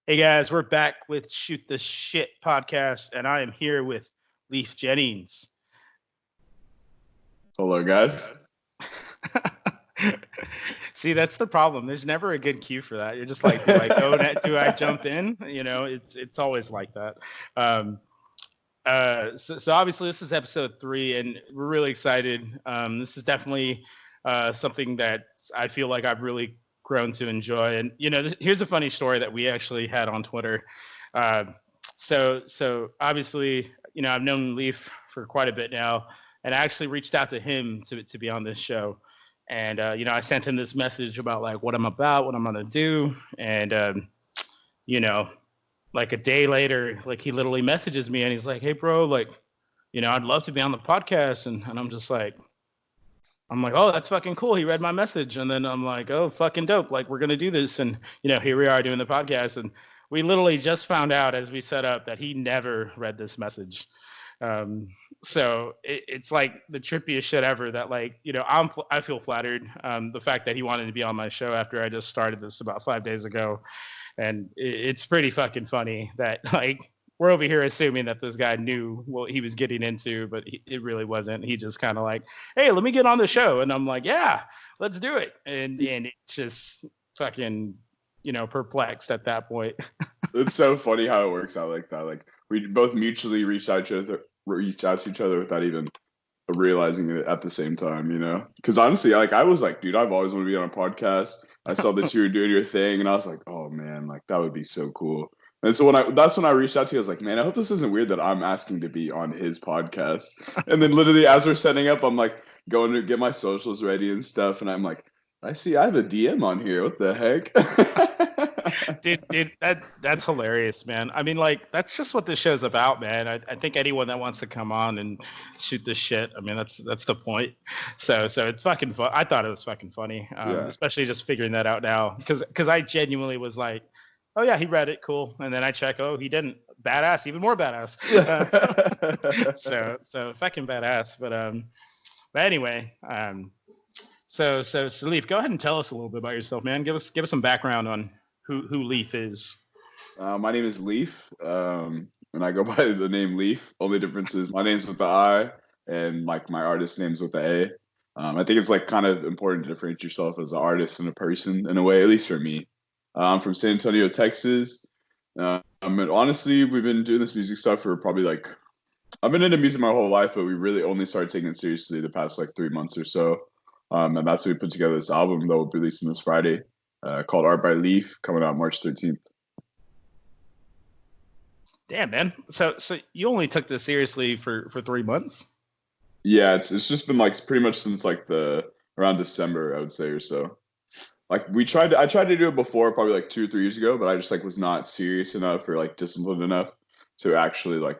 Hey guys, we're back with Shoot the Shit podcast, and I am here with Leaf Jennings. Hello, guys. See, that's the problem. There's never a good cue for that. You're just like, do I go? Do I jump in? It's always like that. Um, so obviously this is episode 3, and we're really excited. This is definitely something that I feel like I've really grown to enjoy. And here's a funny story that we actually had on Twitter. Uh, so obviously, I've known Leaf for quite a bit now, and I actually reached out to him to be on this show. And I sent him this message about like what I'm about, what I'm gonna do, and you know, like a day later, like he literally messages me and he's like, "Hey, bro, like, I'd love to be on the podcast," and I'm like, "Oh, that's fucking cool." He read my message, and then I'm like, "Oh, fucking dope! Like, we're gonna do this," and here we are doing the podcast, and we literally just found out as we set up that he never read this message. Um, so it's like the trippiest shit ever. That like, I feel flattered. The fact that he wanted to be on my show after I just started this about 5 days ago, and it's pretty fucking funny that like we're over here assuming that this guy knew what he was getting into, but it really wasn't. He just kind of like, "Hey, let me get on the show," and I'm like, "Yeah, let's do it," and it's just fucking perplexed at that point. It's so funny how it works out like that. Like we both mutually reached out to each other without even realizing it at the same time. Because honestly, like I was like, dude, I've always wanted to be on a podcast. I saw that you were doing your thing, and I was like, oh man, like that would be so cool. And so that's when I reached out to you. I was like, man, I hope this isn't weird that I'm asking to be on his podcast. And then literally as we're setting up, I'm like going to get my socials ready and stuff, and I'm like, I have a DM on here. What the heck? Dude, that's hilarious, man. I mean, like, that's just what this show's about, man. I think anyone that wants to come on and shoot the shit, I mean, that's the point. So it's fucking fun. I thought it was fucking funny, Yeah. especially just figuring that out now, because I genuinely was like, "Oh yeah, he read it, cool," and then I check, "Oh, he didn't." Badass, even more badass. So fucking badass. But anyway, so Leaf, go ahead and tell us a little bit about yourself, man. Give us some background on who Leaf is. My name is Leaf, and I go by the name Leaf. Only difference is my name's with the I, and like my artist name's with the A. I think it's like kind of important to differentiate yourself as an artist and a person in a way, at least for me. I'm from San Antonio, Texas. And honestly, we've been doing this music stuff for probably like I've been into music my whole life, but we really only started taking it seriously the past like 3 months or so. And that's when we put together this album that will be releasing this Friday, called Art by Leaf, coming out March 13th. Damn, man. So you only took this seriously for 3 months? Yeah, it's just been like pretty much since like the around December, I would say, or so. Like I tried to do it before, probably like 2 or 3 years ago, but I just like was not serious enough or like disciplined enough to actually like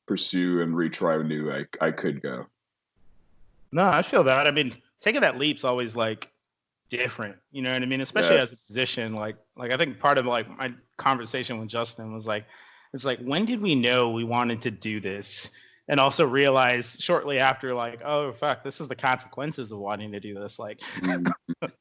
pursue and reach where I knew I could go. No, I feel that. I mean, taking that leap's always like different. You know what I mean? Especially as a Yes. musician. Like I think part of like my conversation with Justin was like, it's like, when did we know we wanted to do this? And also realize shortly after, like, oh fuck, this is the consequences of wanting to do this. Like, Mm.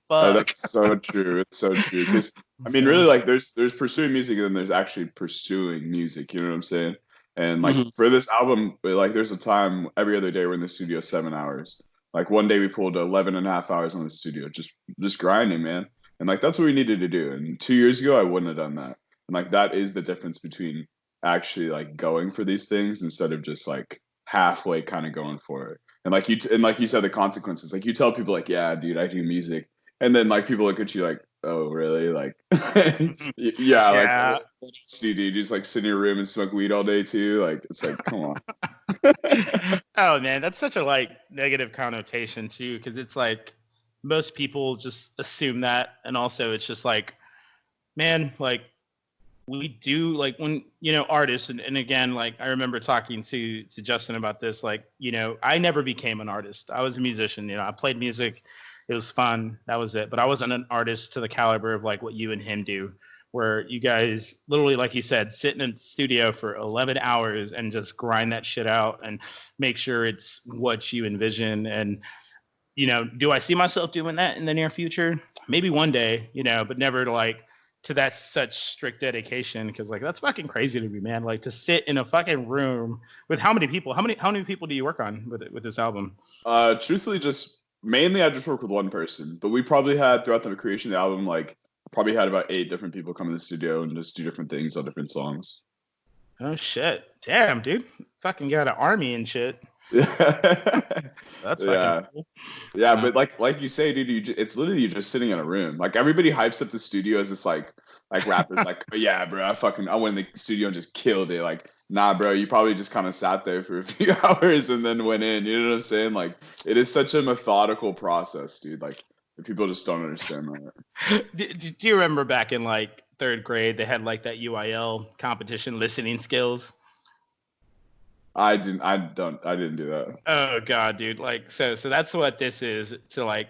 fuck. That's so true. It's so true. Because I mean, really, So, like, there's pursuing music, and then there's actually pursuing music. You know what I'm saying? And like mhm. for this album, like, there's a time every other day we're in the studio 7 hours. Like one day we pulled 11 and a half hours on the studio, just grinding, man. And like that's what we needed to do. And 2 years ago, I wouldn't have done that. And like that is the difference between actually like going for these things instead of just like halfway kind of going for it. And like and like you said, the consequences. Like you tell people, like, yeah, dude, I do music, and then like people look at you like, oh, really? Like, yeah, like Yeah. see, dude, you just like sit in your room and smoke weed all day too. Like, it's like, come on. Oh man, that's such a like negative connotation too, because it's like most people just assume that, and also it's just like, man, like we do like when artists, and again, like I remember talking to Justin about this, like I never became an artist. I was a musician. I played music, it was fun, that was it, but I wasn't an artist to the caliber of like what you and him do, where you guys literally, like you said, sit in a studio for 11 hours and just grind that shit out and make sure it's what you envision. And do I see myself doing that in the near future? Maybe one day, but never to like to that such strict dedication, because like that's fucking crazy to me, man. Like to sit in a fucking room with how many people? How many people do you work on with this album? Truthfully, just mainly I just work with one person, but we probably had throughout the creation of the album, like probably had about 8 different people come in the studio and just do different things on different songs. Oh shit, damn, dude, fucking got an army and shit. That's fucking Yeah. cool. Yeah, but like you say, dude, it's literally you just sitting in a room. Like everybody hypes up the studio as this like rappers like, oh, yeah, bro, I went in the studio and just killed it. Like, nah, bro, you probably just kind of sat there for a few hours and then went in. You know what I'm saying? Like, it is such a methodical process, dude. Like, people just don't understand that. Do you remember back in like third grade they had like that UIL competition, listening skills? I didn't do that. Oh god, dude. Like so that's what this is, to like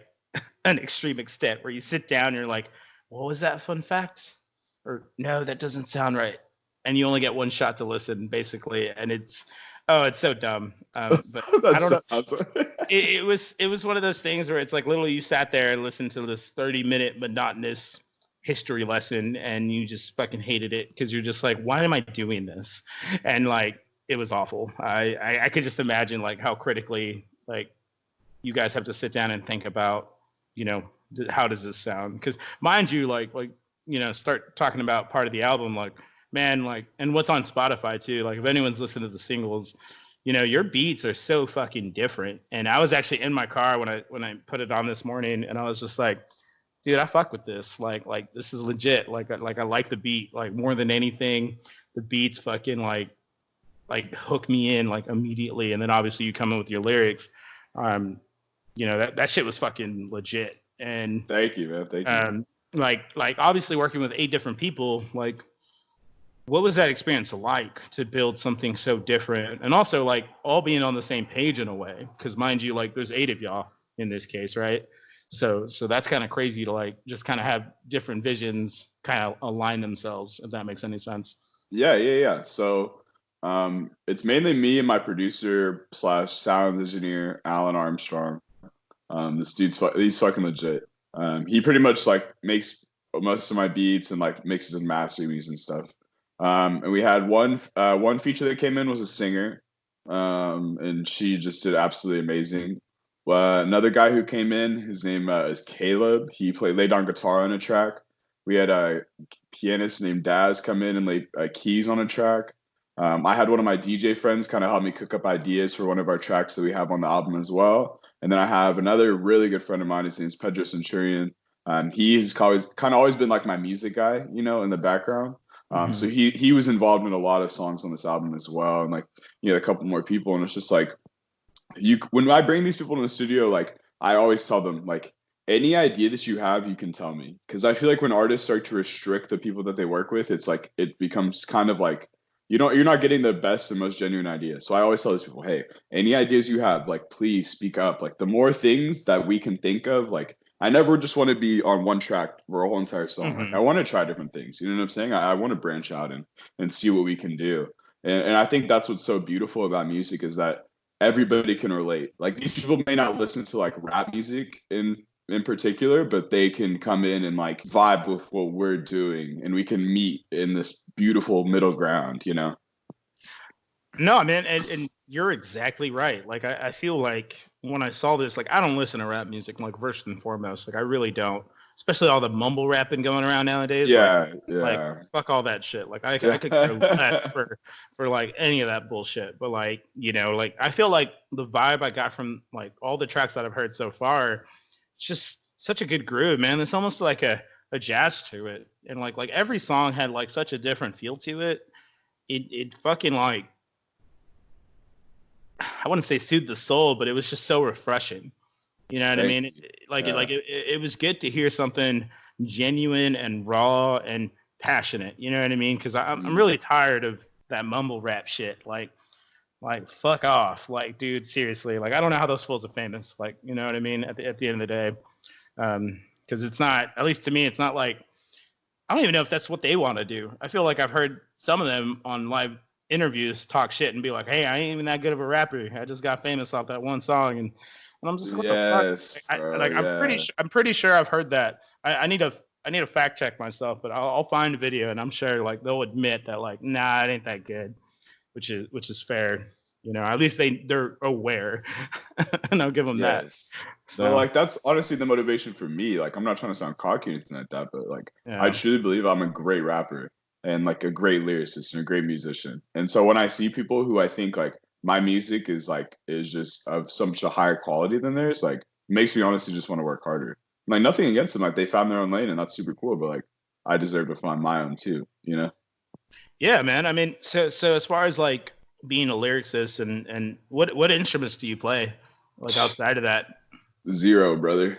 an extreme extent, where you sit down and you're like, what was that fun fact? Or no, that doesn't sound right. And you only get one shot to listen, basically. And it's so dumb. But I don't know. It was one of those things where it's like literally you sat there and listened to this 30-minute monotonous history lesson and you just fucking hated it because you're just like, why am I doing this? And like it was awful. I could just imagine like how critically like you guys have to sit down and think about, you know, how does this sound? Because mind you, like you know, start talking about part of the album, like man, like, and what's on Spotify too. Like if anyone's listened to the singles, you know, your beats are so fucking different. And I was actually in my car when I put it on this morning, and I was just like, dude, I fuck with this. Like this is legit. Like I like the beat like more than anything. The beats fucking like hook me in like immediately, and then obviously you come in with your lyrics. You know, that shit was fucking legit. And Thank you, man. Thank you. Like obviously working with 8 different people, like what was that experience like to build something so different, and also like all being on the same page in a way? Because mind you, like there's 8 of y'all in this case, right? So that's kind of crazy to like just kind of have different visions kind of align themselves, if that makes any sense. Yeah. So, it's mainly me and my producer slash sound engineer, Alan Armstrong. He's fucking legit. He pretty much like makes most of my beats and like mixes and masters and stuff. And we had one feature that came in was a singer, and she just did absolutely amazing. Another guy who came in, his name is Caleb. He laid on guitar on a track. We had a pianist named Daz come in and lay keys on a track. I had one of my DJ friends kind of help me cook up ideas for one of our tracks that we have on the album as well. And then I have another really good friend of mine. His name's Pedro Centurion. He's always kind of always been like my music guy, you know, in the background. So he was involved in a lot of songs on this album as well, and like, you know, a couple more people. And it's just like, when I bring these people in the studio, like I always tell them like, any idea that you have, you can tell me, because I feel like when artists start to restrict the people that they work with, it's like it becomes kind of like you're not getting the best and most genuine idea. So I always tell these people, hey, any ideas you have, like please speak up. Like the more things that we can think of, like I never just want to be on one track for a whole entire song. Like I want to try different things. You know what I'm saying? I want to branch out and see what we can do. And I think that's what's so beautiful about music is that everybody can relate. Like these people may not listen to like rap music in particular, but they can come in and like vibe with what we're doing, and we can meet in this beautiful middle ground, you know? No, man, and you're exactly right. Like I feel like when I saw this, like I don't listen to rap music, like first and foremost. Like I really don't. Especially all the mumble rapping going around nowadays. Yeah, Like fuck all that shit. Like I could care less for like any of that bullshit. But like, you know, like I feel like the vibe I got from like all the tracks that I've heard so far, it's just such a good groove, man. It's almost like a jazz to it. And like every song had like such a different feel to it. It fucking like, I wouldn't say soothed the soul, but it was just so refreshing. You know what I mean? It was good to hear something genuine and raw and passionate. You know what I mean? Because I'm really tired of that mumble rap shit. Like fuck off. Like, dude, seriously. Like, I don't know how those fools are famous. Like, you know what I mean? At the end of the day, because it's not, at least to me, it's not like, I don't even know if that's what they want to do. I feel like I've heard some of them on live interviews talk shit and be like, "Hey, I ain't even that good of a rapper. I just got famous off that one song." And I'm just, what the fuck? Bro, I'm pretty sure I've heard that. I need to I need to fact check myself, but I'll find a video and I'm sure like they'll admit that like, nah, it ain't that good, which is fair. At least they're aware, and I'll give them that. Yes. But So like that's honestly the motivation for me. Like I'm not trying to sound cocky or anything like that, but like I yeah, truly believe I'm a great rapper and like a great lyricist and a great musician. And so when I see people who I think like my music is just of such a higher quality than theirs, like makes me honestly just want to work harder. Like nothing against them. Like they found their own lane and that's super cool, but like I deserve to find my own too, you know? yeah, man. I mean, so as far as like being a lyricist and what instruments do you play like outside of that? Zero, brother.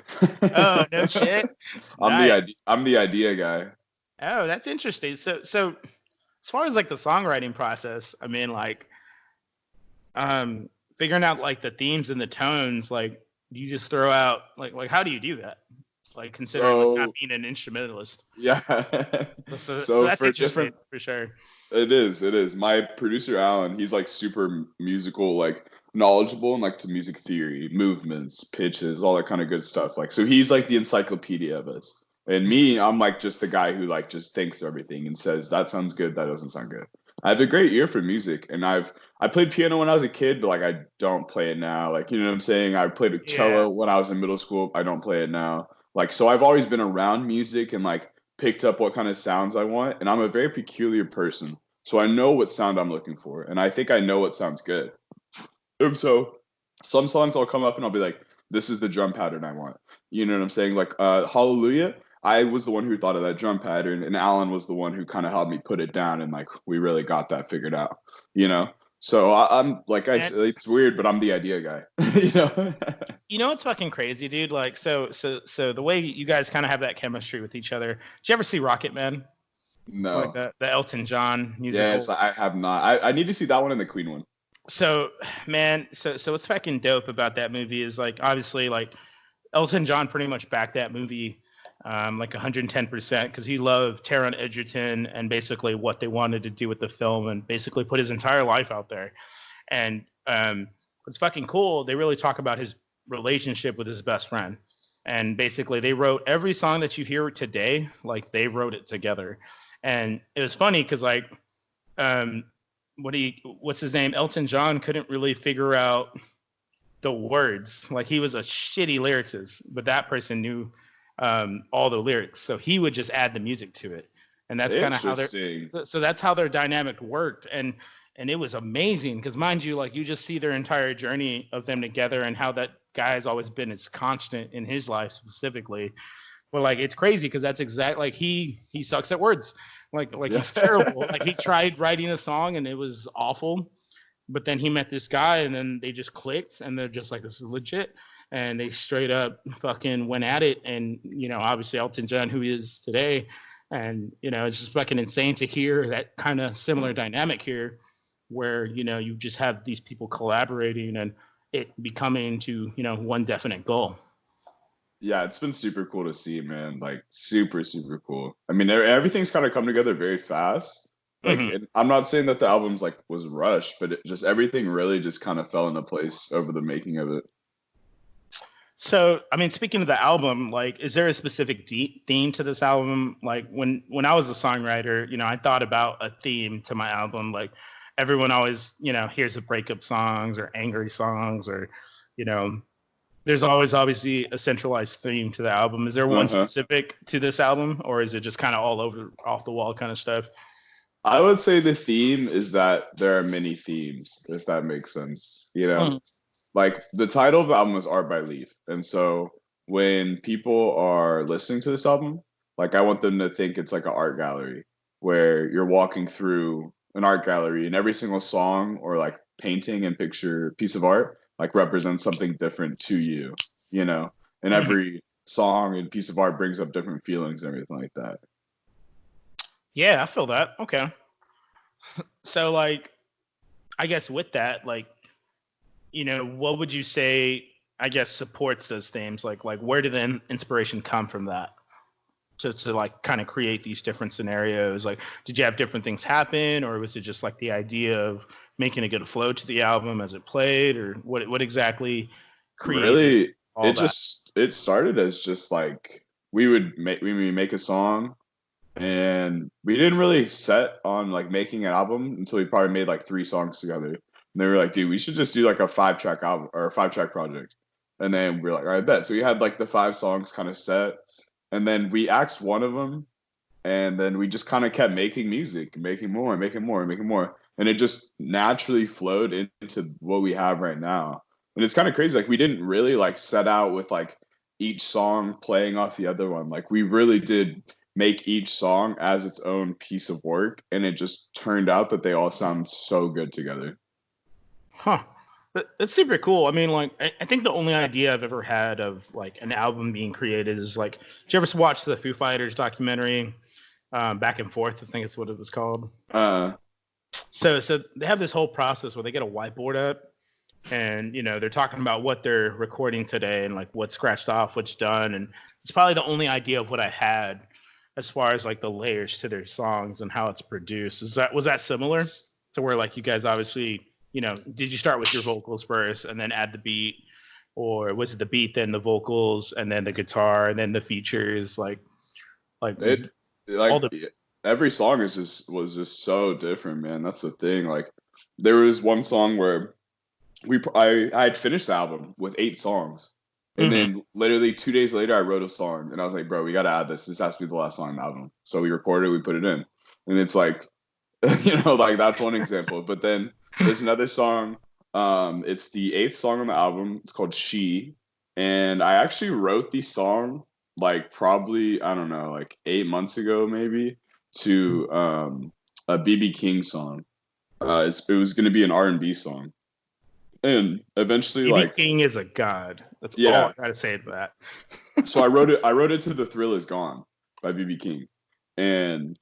Oh, no shit. I'm the Nice. idea I'm the idea guy. Oh, that's interesting. So as far as like the songwriting process, I mean, like figuring out like the themes and the tones, like you just throw out like how do you do that? Like considering like not So being an instrumentalist. yeah. So So that's for interesting different for sure. it is. My producer Alan, he's like super musical, like knowledgeable and like to music theory, movements, pitches, all that kind of good stuff. Like so he's like the encyclopedia of us. And Mhm. me, I'm like just the guy who like just thinks everything and says that sounds good, that doesn't sound good. I have a great ear for music and I played piano when I was a kid, but like I don't play it now. Like you know what I'm saying? I played Yeah. cello when I was in middle school. I don't play it now. Like so I've always been around music and like picked up what kind of sounds I want. And I'm a very peculiar person. So I know what sound I'm looking for. And I think I know what sounds good. And so some songs I'll come up and I'll be like, this is the drum pattern I want. You know what I'm saying? Like Hallelujah. I was the one who thought of that drum pattern, and Alan was the one who kind of helped me put it down, and like we really got that figured out, you know. So I'm like, And it's weird, but I'm the idea guy, you know. what's fucking crazy, dude? Like so the way you guys kind of have that chemistry with each other. Did you ever see Rocket Man? Like No, the Elton John yes, musical? I have not. I need to see that one and the Queen one. So man, so what's fucking dope about that movie is like obviously like Elton John pretty much backed that movie like 110% because he loved Taron Egerton and basically what they wanted to do with the film and basically put his entire life out there. And it's fucking cool. They really talk about his relationship with his best friend. And basically, they wrote every song that you hear today, like they wrote it together. And it was funny because like um, what's his name? Elton John couldn't really figure out the words. Like he was a shitty lyricist, but that person knew all the lyrics, so he would just add the music to it, and that's kind of how their Interesting. so that's how their dynamic worked, and it was amazing because mind you, like you just see their entire journey of them together and how that guy has always been as constant in his life specifically. But like it's crazy because that's exact like he sucks at words, like Yeah. he's terrible. Like he tried writing a song and it was awful, but then he met this guy and then they just clicked and they're just like, this is legit. And they straight up fucking went at it. And, obviously Elton John, who he is today. And, it's just fucking insane to hear that kind of similar dynamic here where, you just have these people collaborating and it becoming to, one definite goal. Yeah, it's been super cool to see, man. Like super, super cool. I mean, everything's kind of come together very fast. Like, Mm-hmm. I'm not saying that the album's like was rushed, but just everything really just kind of fell into place over the making of it. So, I mean, speaking of the album, like, is there a specific theme to this album? Like, when I was a songwriter, I thought about a theme to my album. Like, everyone always, hears the breakup songs or angry songs, or, you know, there's always obviously a centralized theme to the album. Is there one Uh-huh. specific to this album, or is it just kind of all over, off the wall kind of stuff? I would say the theme is that there are many themes, if that makes sense. You know, Mm. like the title of the album is Art by Leaf. And so when people are listening to this album, like I want them to think it's like an art gallery where you're walking through an art gallery and every single song or like painting and picture piece of art like represents something different to you, you know, and Mhm. every song and piece of art brings up different feelings and everything like that. Yeah, I feel that. Okay. So, like, I guess with that, like, what would you say, I guess, supports those themes? Like where did the inspiration come from that? To like kind of create these different scenarios? Like, did you have different things happen, or was it just like the idea of making a good flow to the album as it played, or what exactly created Really, all that? it started as just like we make a song, and we didn't really set on like making an album until we probably made like 3 songs together. And they were like, dude, we should just do like a 5-track album or a 5-track project. And then we are like, all right, bet. So we had like the 5 songs kind of set, and then we axed one of them, and then we just kind of kept making music, making more, making more, making more, and it just naturally flowed into what we have right now. And it's kind of crazy. Like we didn't really like set out with like each song playing off the other one. Like we really did make each song as its own piece of work, and it just turned out that they all sound so good together. Huh. That's super cool. I mean, like, I think the only idea I've ever had of like an album being created is like, did you ever watch the Foo Fighters documentary, Back and Forth? I think it's what it was called. Uh, So they have this whole process where they get a whiteboard up, and they're talking about what they're recording today and like what's scratched off, what's done, and it's probably the only idea of what I had as far as like the layers to their songs and how it's produced. Was that similar to where like you guys obviously, did you start with your vocals first and then add the beat, or was it the beat then the vocals and then the guitar and then the features like it all like the every song was just so different, man. That's the thing. Like there was one song where I had finished the album with 8 songs, and Mhm. then literally 2 days later I wrote a song, and I was like, bro, we gotta add this. This has to be the last song on the album. So we recorded, we put it in, and it's like, like that's one example. But then there's another song. It's the 8th song on the album. It's called She, and I actually wrote the song like probably I don't know like 8 months ago maybe to a BB King song. It was gonna be an R&B song, and eventually BB like King is a god. That's all yeah. I gotta say to that. So I wrote it to The Thrill Is Gone by BB King, and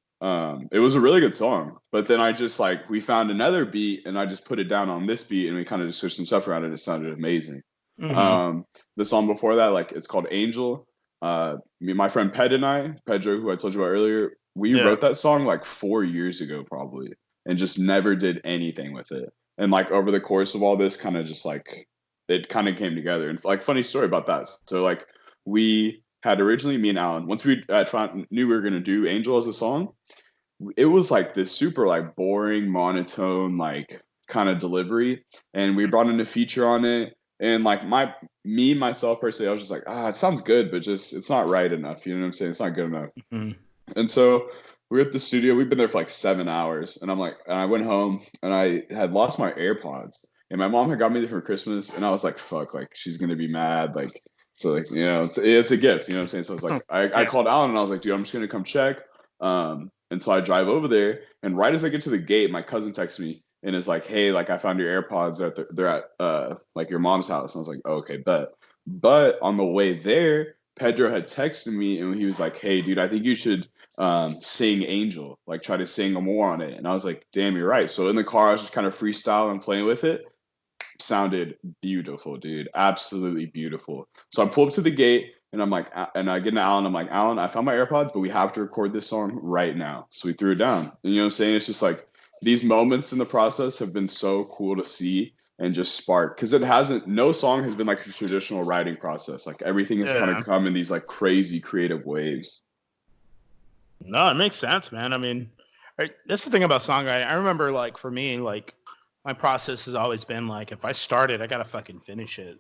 it was a really good song. But then I just like we found another beat, and I just put it down on this beat, and we kind of just switched some stuff around, and it sounded amazing. Hmm. The song before that, like it's called Angel. My friend Pedro, who I told you about earlier, we Yeah. wrote that song like 4 years ago probably, and just never did anything with it. And like over the course of all this, kind of just like it kind of came together. And like funny story about that. So like we had originally, me and Alan, once we knew we were gonna do Angel as a song, it was like this super like boring, monotone, like kind of delivery. And we brought in a feature on it. And like myself personally, I was just like, it sounds good, but just it's not right enough. You know what I'm saying? It's not good enough. Hmm. And so we were at the studio. We've been there for like 7 hours, and I went home, and I had lost my AirPods, and my mom had got me them for Christmas, and I was like, fuck, like she's gonna be mad, like so, like it's a gift, you know what I'm saying? So I was like, I Yeah. called Alan, and I was like, dude, I'm just gonna come check. And so I drive over there, and right as I get to the gate, my cousin texts me and is like, hey, like I found your AirPods. They're at like your mom's house. And I was like, oh, okay, bet. But on the way there, Pedro had texted me, and he was like, hey, dude, I think you should sing Angel, like try to sing more on it. And I was like, damn, you're right. So in the car, I was just kind of freestyling, playing with it. Sounded beautiful, dude. Absolutely beautiful. So I pull up to the gate, and I'm like, and I get to Alan. I'm like, Alan, I found my AirPods, but we have to record this song right now. So we threw it down. And you know what I'm saying? It's just like these moments in the process have been so cool to see and just spark, because no song has been like a traditional writing process. Like everything has kind of Yeah. come in these like crazy creative waves. No, it makes sense, man. I mean, that's the thing about songwriting. I remember, like, for me, like, my process has always been like, if I start it, I gotta fucking finish it.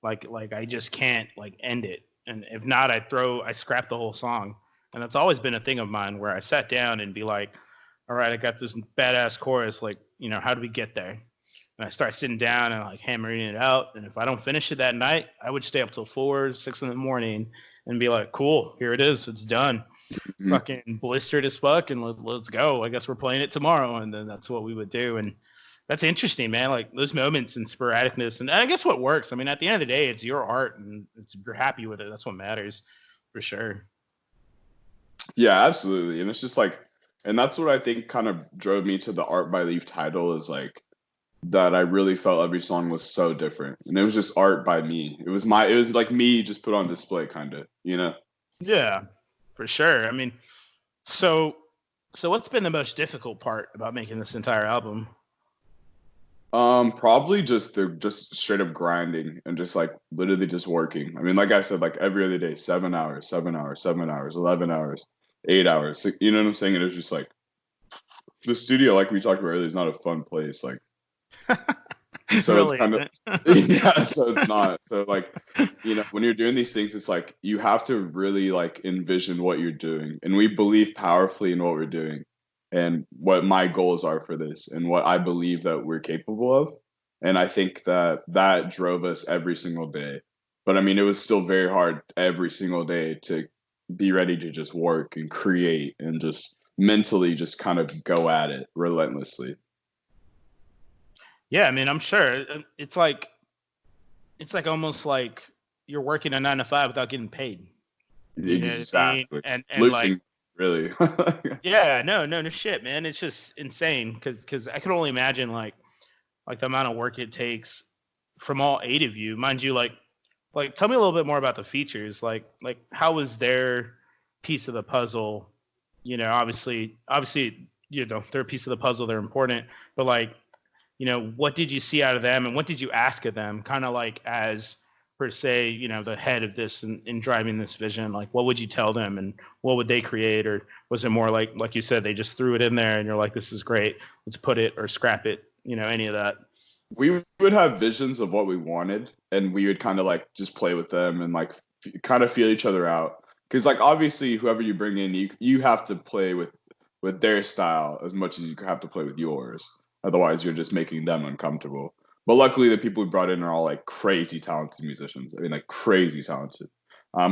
Like I just can't like end it, and if not, I scrap the whole song. And it's always been a thing of mine where I sat down and be like, all right, I got this badass chorus. Like, how do we get there? And I start sitting down and like hammering it out. And if I don't finish it that night, I would stay up till 4, 6 in the morning and be like, cool, here it is, it's done, Mhm. fucking blistered as fuck, and let's go. I guess we're playing it tomorrow, and then that's what we would do. And that's interesting, man. Like those moments and sporadicness, and I guess what works. I mean, at the end of the day, it's your art, and you're happy with it. That's what matters, for sure. Yeah, absolutely. And it's just like, and that's what I think kind of drove me to the Art by Leaf title, is like that I really felt every song was so different. And it was just art by me. It was like me just put on display kind of, you know? Yeah, for sure. I mean, so what's been the most difficult part about making this entire album? Probably just they're just straight up grinding and just like literally just working. I mean, like I said, like every other day, 7 hours, 7 hours, 7 hours, 11 hours, 8 hours. Like, you know what I'm saying? And it's just like the studio, like we talked about earlier, is not a fun place. Like, so it's Really kind of isn't. yeah. So it's not. So like, when you're doing these things, it's like you have to really like envision what you're doing, and we believe powerfully in what we're doing, and what my goals are for this, and what I believe that we're capable of. And I think that that drove us every single day. But I mean, it was still very hard every single day to be ready to just work and create and just mentally just kind of go at it relentlessly. Yeah, I mean, I'm sure it's like almost like you're working a 9 to 5 without getting paid. You know what I mean? Exactly. And like, Losing, really. yeah, no shit, man. It's just insane because I can only imagine like the amount of work it takes from all 8 of you. Mind you, like tell me a little bit more about the features. Like how was their piece of the puzzle? Obviously, they're a piece of the puzzle. They're important, but like, what did you see out of them, and what did you ask of them? Kind of like as per se, the head of this in driving this vision. Like, what would you tell them, and what would they create, or was it more like you said, they just threw it in there, and you're like, this is great, let's put it or scrap it? Any of that? We would have visions of what we wanted, and we would kind of like just play with them and like kind of feel each other out. Because like obviously, whoever you bring in, you have to play with their style as much as you have to play with yours. Otherwise, you're just making them uncomfortable. But luckily, the people we brought in are all like crazy talented musicians. I mean, like crazy talented.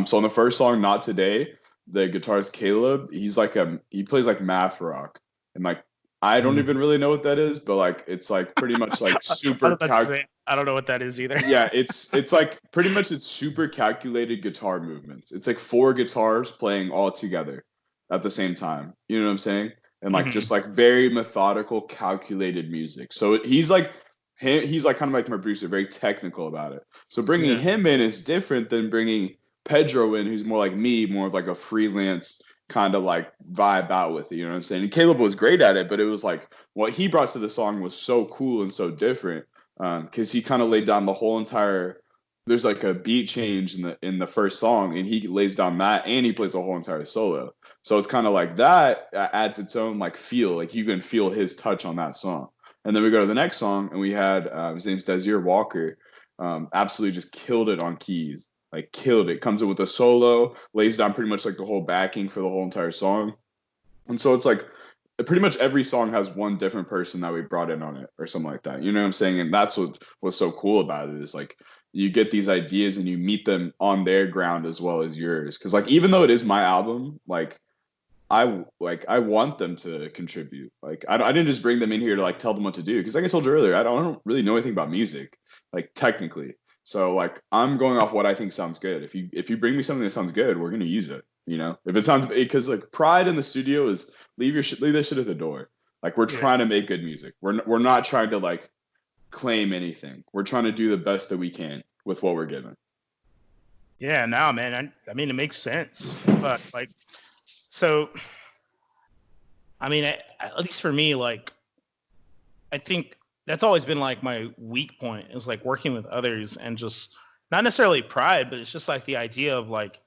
So on the first song, "Not Today," the guitarist Caleb, he plays like math rock, and like I don't Mm. even really know what that is, but like it's like pretty much like I super was about to say, I don't know what that is either. yeah, it's like pretty much it's super calculated guitar movements. It's like four guitars playing all together at the same time. You know what I'm saying? And like Hmm. just like very methodical, calculated music. So he's like kind of like my producer, very technical about it. So bringing Yeah. him in is different than bringing Pedro in, who's more like me, more of like a freelance kind of like vibe out with it. You know what I'm saying? And Caleb was great at it, but it was like what he brought to the song was so cool and so different because he kind of laid down the whole entire. There's like a beat change in the first song, and he lays down that, and he plays the whole entire solo. So it's kind of like that adds its own like feel, like you can feel his touch on that song. And then we go to the next song, and we had his name's Desir Walker. Absolutely just killed it on keys, like killed it. Comes in with a solo, lays down pretty much like the whole backing for the whole entire song. And so it's like pretty much every song has one different person that we brought in on it or something like that. You know what I'm saying? And that's what was so cool about it is like you get these ideas and you meet them on their ground as well as yours. Cause like even though it is my album, I want them to contribute. Like I didn't just bring them in here to like tell them what to do because like I told you earlier, I don't really know anything about music, like technically. So like I'm going off what I think sounds good. If you bring me something that sounds good, we're gonna use it. If it sounds because like pride in the studio is leave that shit at the door. Like we're Yeah. trying to make good music. We're not trying to like claim anything. We're trying to do the best that we can with what we're given. Yeah. No, man. I mean, it makes sense. But like, so, I mean, at least for me, like, I think that's always been like my weak point is like working with others and just not necessarily pride, but it's just like the idea of like,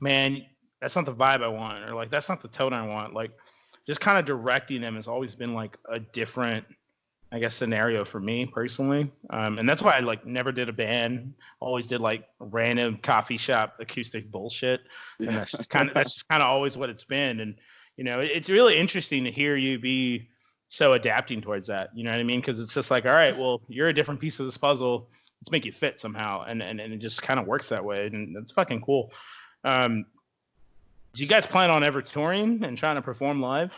man, that's not the vibe I want, or like, that's not the tone I want. Like, just kind of directing them has always been like a different, I guess, scenario for me personally. And that's why I like never did a band. Always did like random coffee shop acoustic bullshit, and Yeah. that's just kind of always what it's been. And it's really interesting to hear you be so adapting towards that. You know what I mean? Because it's just like, all right, well, you're a different piece of this puzzle. Let's make you fit somehow, and it just kind of works that way, and it's fucking cool. Um, do you guys plan on ever touring and trying to perform live?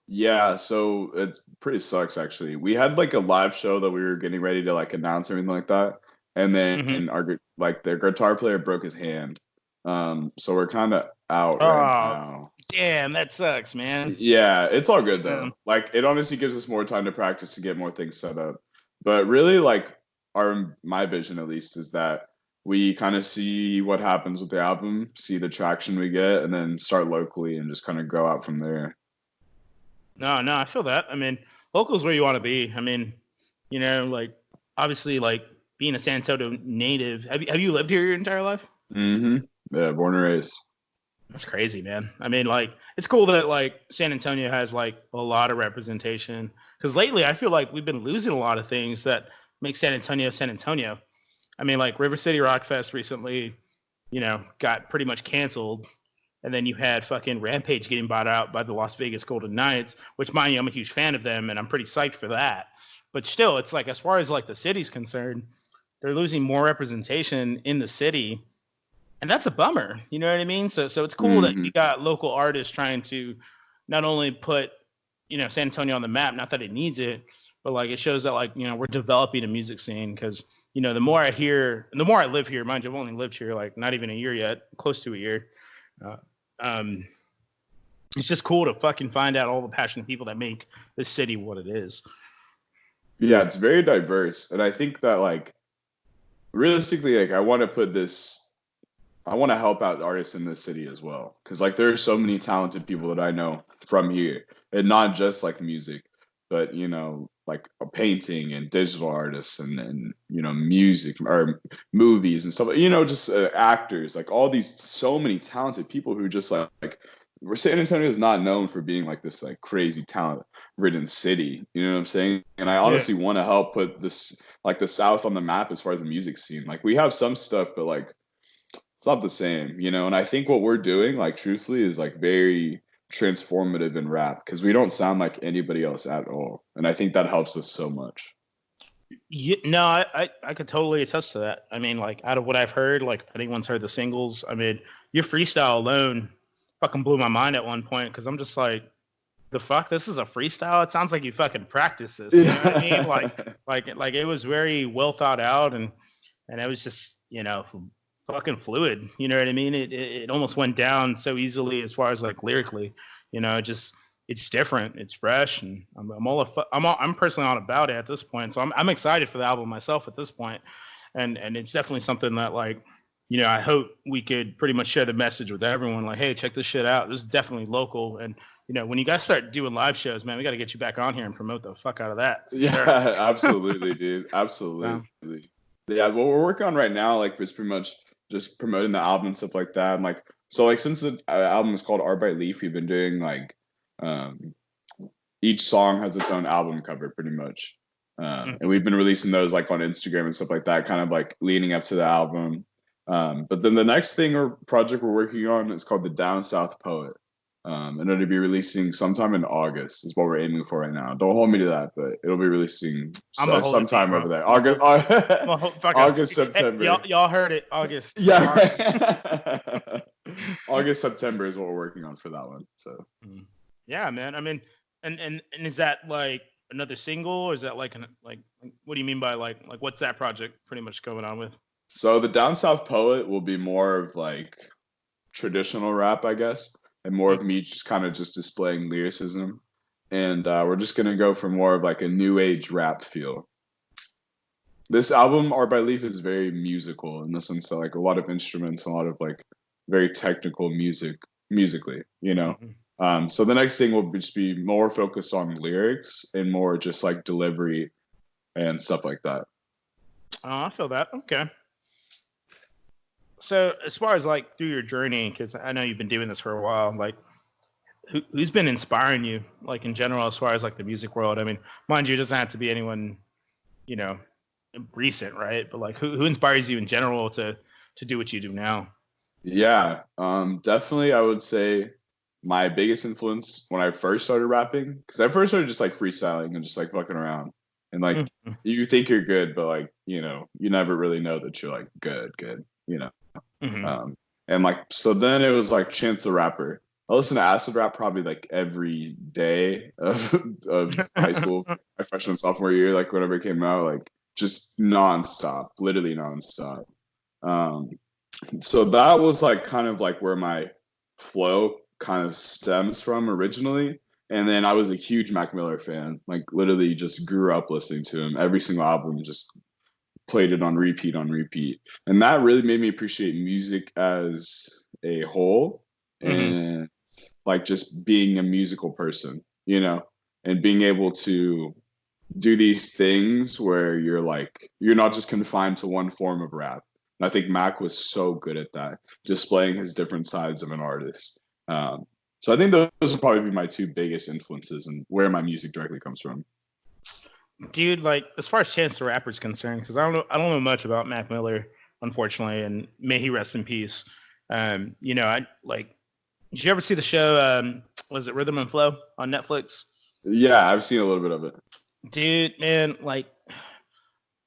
Yeah, so it pretty sucks actually. We had like a live show that we were getting ready to like announce or anything like that, and then Mm-hmm. like the guitar player broke his hand. So we're kind of out right Oh, now. damn, that sucks, man. Yeah, it's all good Um, though. Like it honestly gives us more time to practice to get more things set up. But really, like our my vision at least is that we kind of see what happens with the album, see the traction we get, and then start locally and just kind of go out from there. no, I feel that. I mean, local's where you want to be. I mean, You know, like obviously, like being a San Antonio native. Have you lived here your entire life? Mm-hmm. Yeah, born and raised. That's crazy, man. I mean, like, it's cool that like San Antonio has like a lot of representation. Because lately, I feel like we've been losing a lot of things that make San Antonio San Antonio. I mean, like River City Rock Fest recently, got pretty much canceled. And then you had fucking Rampage getting bought out by the Las Vegas Golden Knights, which, mind you, I'm a huge fan of them, and I'm pretty psyched for that. But still, it's like as far as like the city's concerned, they're losing more representation in the city, and that's a bummer. You know what I mean? So it's cool that Mm-hmm. you got local artists trying to not only put San Antonio on the map, not that it needs it, but like it shows that like we're developing a music scene because the more I hear, the more I live here. Mind you, I've only lived here like not even a year yet, close to a year. Uh, um, it's just cool to fucking find out all the passionate people that make this city what it is. Yeah, it's very diverse, and I think that like realistically, like I want to help out artists in this city as well, because like there are so many talented people that I know from here, and not just like music, but like a painting and digital artists and music or movies and stuff. Just actors, like all these so many talented people who just like San Antonio is not known for being like this like crazy talent ridden city. You know what I'm saying? And I Yeah. honestly want to help put this like the South on the map as far as the music scene. Like we have some stuff, but like it's not the same, and I think what we're doing, like truthfully, is like very transformative in rap because we don't sound like anybody else at all. And I think that helps us so much. Yeah, no, I could totally attest to that. I mean, like out of what I've heard, like if anyone's heard the singles, I mean, your freestyle alone fucking blew my mind at one point because I'm just like, the fuck, this is a freestyle. It sounds like you fucking practice this. You know what I mean? Like it was very well thought out, and it was just fucking fluid. You know what I mean? It almost went down so easily as far as like lyrically. Just it's different, it's fresh, and I'm personally on about it at this point. So I'm excited for the album myself at this point, and it's definitely something that like I hope we could pretty much share the message with everyone. Like, hey, check this shit out. This is definitely local, and when you guys start doing live shows, man, we got to get you back on here and promote the fuck out of that. Yeah, Sure. absolutely, dude. Absolutely. Yeah, what we're working on right now, like, is pretty much just promoting the album and stuff like that. And like, so like, since the album is called Art by Leaf, we've been doing like, um, each song has its own album cover, pretty much. And we've been releasing those like on Instagram and stuff like that, kind of like leading up to the album. But then the next thing or project we're working on is called the Down South Poet. And it'll be releasing sometime in August is what we're aiming for right now. Don't hold me to that, but it'll be releasing sometime over there. August, Hey, September. y'all heard it. August. Yeah. August, September is what we're working on for that one. So yeah, man. I mean, and is that like another single, or is that like what do you mean by like what's that project pretty much going on with? So the Down South Poet will be more of like traditional rap, I guess, and more of me just kind of just displaying lyricism. And we're just gonna go for more of like a new age rap feel. This album, Art by Leaf, is very musical in the sense that like a lot of instruments, a lot of like very technical musically. So the next thing will just be more focused on lyrics and more just like delivery and stuff like that. Oh, I feel that. Okay. So as far as like through your journey, because I know you've been doing this for a while, like who's been inspiring you, like in general, as far as like the music world? I mean, mind you, it doesn't have to be anyone, you know, recent, right? But like who inspires you in general to do what you do now? Yeah, definitely. I would say my biggest influence when I first started rapping, because I first started just like freestyling and just like fucking around, and like Mhm. you think you're good, but like you never really know that you're like good. Mhm. Um, and like so then it was like Chance the Rapper. I listened to acid rap probably like every day of high school, my freshman sophomore year, like whenever it came out, like just nonstop, literally nonstop. Um, so that was like kind of like where my flow kind of stems from originally. And then I was a huge Mac Miller fan, like literally just grew up listening to him. Every single album just played it on repeat on repeat. And that really made me appreciate music as a whole Mhm. and like just being a musical person, and being able to do these things where you're not just confined to one form of rap. And I think Mac was so good at that, displaying his different sides of an artist. So I think those would probably be my two biggest influences and where my music directly comes from. Dude, like as far as Chance the Rapper is concerned, because I don't know much about Mac Miller, unfortunately, and may he rest in peace. I like. Did you ever see the show? Was it Rhythm and Flow on Netflix? Yeah, I've seen a little bit of it. Dude, man, like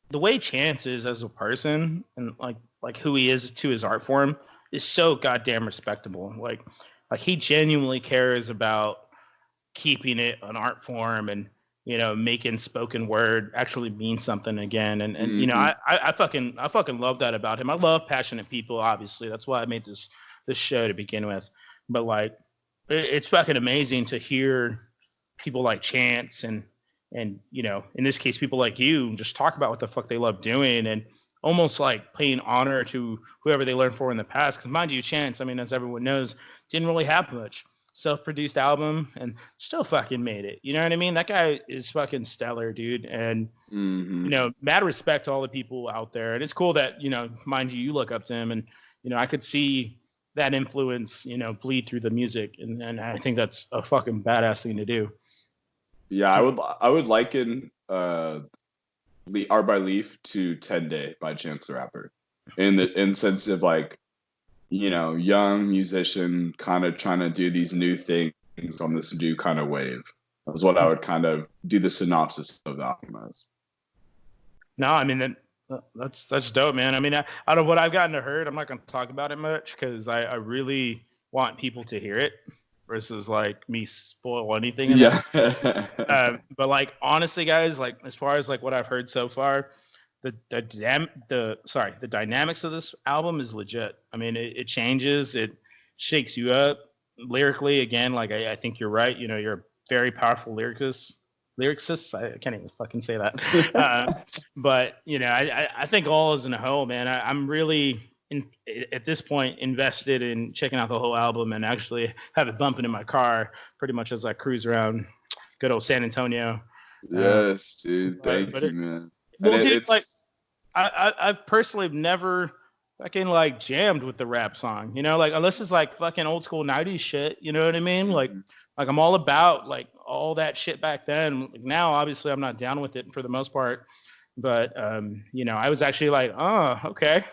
the way Chance is as a person and like who he is to his art form is so goddamn respectable. Like he genuinely cares about keeping it an art form and making spoken word actually mean something again. And Mm-hmm. I fucking love that about him. I love passionate people, obviously. That's why I made this show to begin with. But like it's fucking amazing to hear people like Chance and in this case people like you just talk about what the fuck they love doing and almost like paying honor to whoever they learned for in the past. Because mind you, Chance, I mean, as everyone knows, didn't really have much self-produced album and still fucking made it. You know what I mean? That guy is fucking stellar, dude. And Mm-hmm. mad respect to all the people out there. And it's cool that mind you, you look up to him, and I could see that influence, bleed through the music, and I think that's a fucking badass thing to do. Yeah, I would liken Art by Leaf to 10 Day by Chance the Rapper. In sense of like, young musician kind of trying to do these new things on this new kind of wave. That's what I would kind of do the synopsis of the album as. No, I mean that's dope, man. I mean, out of what I've gotten to heard, I'm not going to talk about it much because I really want people to hear it versus like me spoil anything in Yeah. that. But like honestly, guys, like as far as like what I've heard so far, the dynamics of this album is legit. I mean, it changes, it shakes you up lyrically. Again, like I think you're right. You're a very powerful lyricist. I can't even fucking say that. But I think all is in a whole, man. I'm really at this point invested in checking out the whole album and actually have it bumping in my car pretty much as I cruise around good old San Antonio. Yes, dude. Thank But you, man. And well, dude, like it's I personally have never fucking like jammed with the rap song, like unless it's like fucking old school 90s shit, you know what I mean? Like I'm all about like all that shit back then. Like now obviously I'm not down with it for the most part, but I was actually like, oh, okay.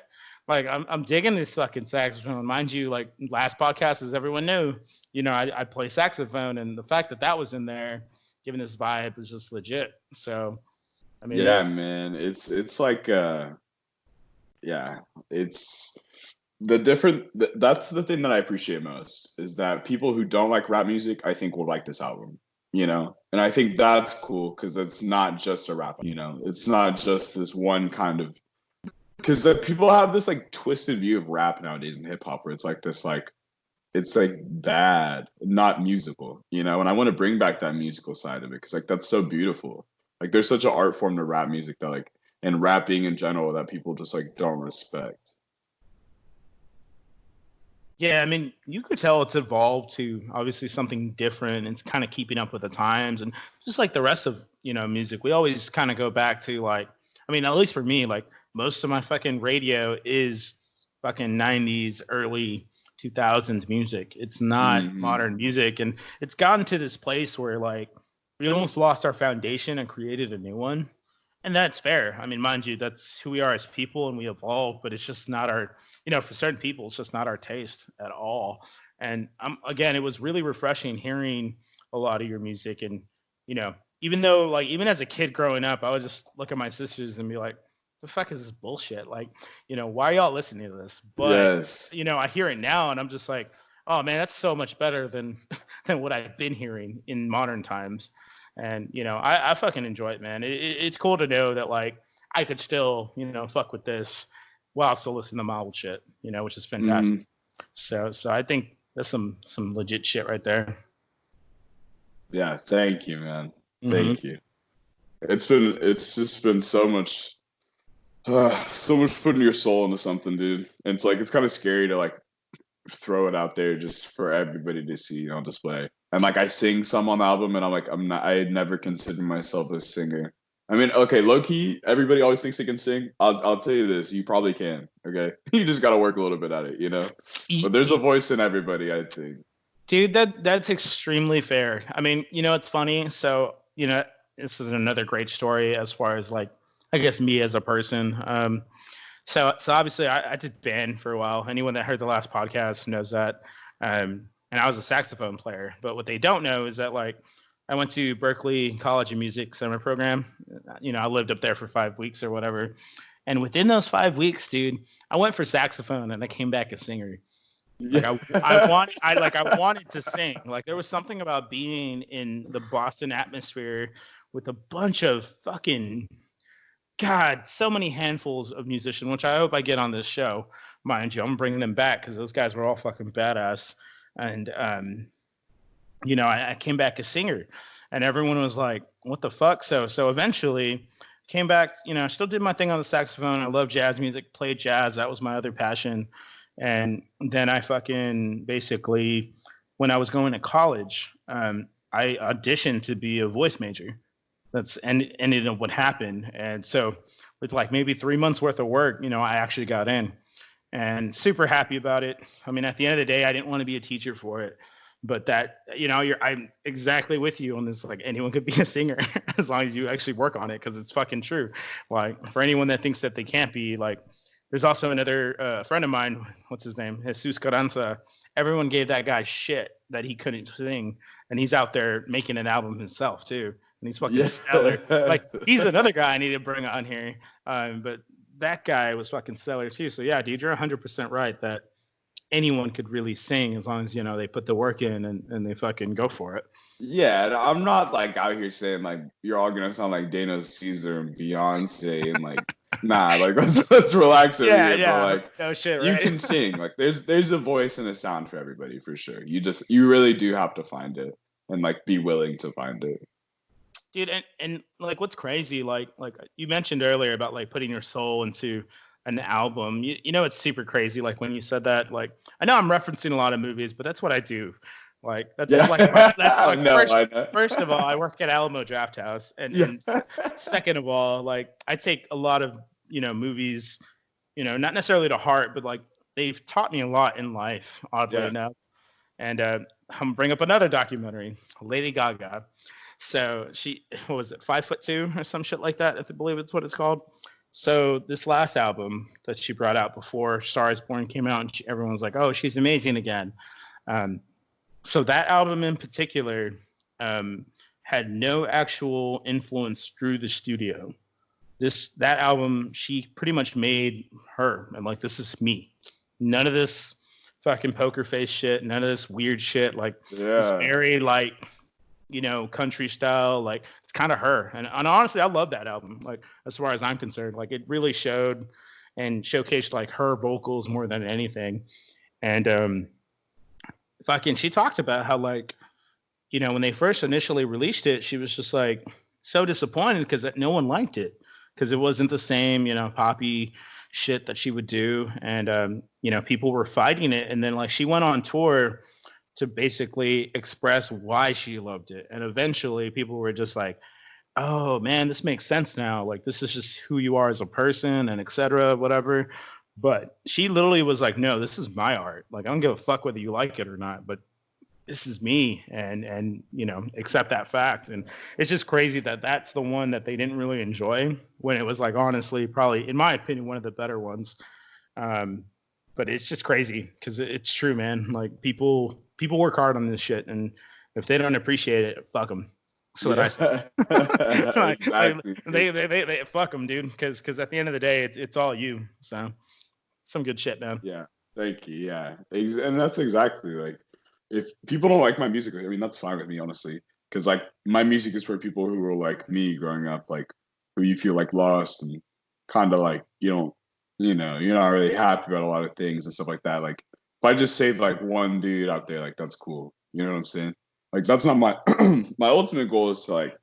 Like I'm digging this fucking saxophone. Mind you, like last podcast, as everyone knew, I play saxophone, and the fact that was in there, given this vibe, is just legit. So, I mean, yeah, man. It's like yeah, it's that's the thing that I appreciate most is that people who don't like rap music, I think will like this album, and I think that's cool because it's not just a rap, it's not just this one kind of, because people have this like twisted view of rap nowadays in hip hop where it's like this like it's like bad, not musical, and I want to bring back that musical side of it because like that's so beautiful. Like there's such an art form to rap music that like, and rapping in general, that people just like don't respect. yeah, I mean, you could tell it's evolved to obviously something different. It's kind of keeping up with the times, and just like the rest of music, we always kind of go back to like, I mean, at least for me, like most of my fucking radio is fucking 90s, early 2000s music. It's not Mm-hmm. modern music, and it's gotten to this place where like we almost lost our foundation and created a new one. And that's fair. I mean, mind you, that's who we are as people and we evolve, but it's just not our, for certain people, it's just not our taste at all. And again, it was really refreshing hearing a lot of your music. And, you know, even though, like, even as a kid growing up, I would just look at my sisters and be like, the fuck is this bullshit? Like, why are y'all listening to this? But, Yes. I hear it now and I'm just like, oh man, that's so much better than than what I've been hearing in modern times. And I fucking enjoy it, man. It's cool to know that like I could still fuck with this while still listening to my old shit, which is fantastic. Mm-hmm. So I think that's some legit shit right there. Yeah, thank you, man. Mm-hmm. Thank you. It's just been so much putting your soul into something, dude. And it's like it's kind of scary to like throw it out there just for everybody to see on display. And like I sing some on the album, and I'm like I never considered myself a singer. I mean, okay, low key, everybody always thinks they can sing. I'll tell you this, you probably can. Okay, you just got to work a little bit at it, you know. But there's a voice in everybody, I think. Dude, that's extremely fair. I mean, it's funny. So, this is another great story as far as like, I guess me as a person. So obviously I did band for a while. Anyone that heard the last podcast knows that. And I was a saxophone player. But what they don't know is that like I went to Berkeley College of Music summer program. I lived up there for 5 weeks or whatever. And within those 5 weeks, dude, I went for saxophone and I came back a singer. Like I wanted to sing. Like there was something about being in the Boston atmosphere with a bunch of fucking God, so many handfuls of musicians, which I hope I get on this show. Mind you, I'm bringing them back because those guys were all fucking badass. And I came back a singer, and everyone was like, "What the fuck?" So eventually, came back. I still did my thing on the saxophone. I love jazz music, played jazz. That was my other passion. And then I fucking basically, when I was going to college, I auditioned to be a voice major. That's ended up what happened. And so with like maybe 3 months worth of work, I actually got in and super happy about it. I mean, at the end of the day, I didn't want to be a teacher for it, but I'm exactly with you on this. Like anyone could be a singer as long as you actually work on it. Cause it's fucking true. Like for anyone that thinks that they can't be, like, there's also another friend of mine. What's his name? Jesus Carranza. Everyone gave that guy shit that he couldn't sing. And he's out there making an album himself too. And he's fucking stellar. Like he's another guy I need to bring on here. But that guy was fucking stellar too. So yeah, dude, you're 100% right that anyone could really sing as long as they put the work in and they fucking go for it. Yeah, and I'm not like out here saying like you're all gonna sound like Dana Caesar and Beyonce and like nah, like let's relax over here. Yeah. But like no shit, you right? can sing. Like there's a voice and a sound for everybody for sure. You really do have to find it and like be willing to find it. Dude, and like what's crazy, like you mentioned earlier about like putting your soul into an album. It's super crazy. Like when you said that, like I know I'm referencing a lot of movies, but that's what I do. Like that's like that's like No, first of all, I work at Alamo Draft House, and second of all, like I take a lot of movies, not necessarily to heart, but like they've taught me a lot in life, oddly enough. And I'm gonna bring up another documentary, Lady Gaga. So she, what was it, 5'2" or some shit like that? I believe it's what it's called. So this last album that she brought out before Star Is Born came out, and everyone's like, "Oh, she's amazing again." So that album in particular had no actual influence through the studio. That album, she pretty much made her, and like, this is me. None of this fucking poker face shit. None of this weird shit. Like it's very like country style. Like it's kind of her. And honestly, I love that album. Like as far as I'm concerned, like it really showed and showcased like her vocals more than anything. And she talked about how like when they first initially released it, she was just like so disappointed because no one liked it because it wasn't the same poppy shit that she would do. And people were fighting it. And then like she went on tour to basically express why she loved it. And eventually people were just like, oh man, this makes sense now. Like this is just who you are as a person and etc. whatever. But she literally was like, no, this is my art. Like I don't give a fuck whether you like it or not, but this is me, and accept that fact. And it's just crazy that that's the one that they didn't really enjoy when it was like honestly probably in my opinion one of the better ones. But it's just crazy because it's true, man. Like people work hard on this shit, and if they don't appreciate it, fuck them. That's what I say. Like, exactly. They fuck them, dude. Because at the end of the day, it's all you. So some good shit, man. Yeah, thank you. Yeah, and that's exactly like if people don't like my music, I mean that's fine with me, honestly. Because like my music is for people who were like me growing up, like who you feel like lost and kind of like you're not really happy about a lot of things and stuff like that. Like if I just save like one dude out there, like that's cool. You know what I'm saying? Like that's not my my ultimate goal is to like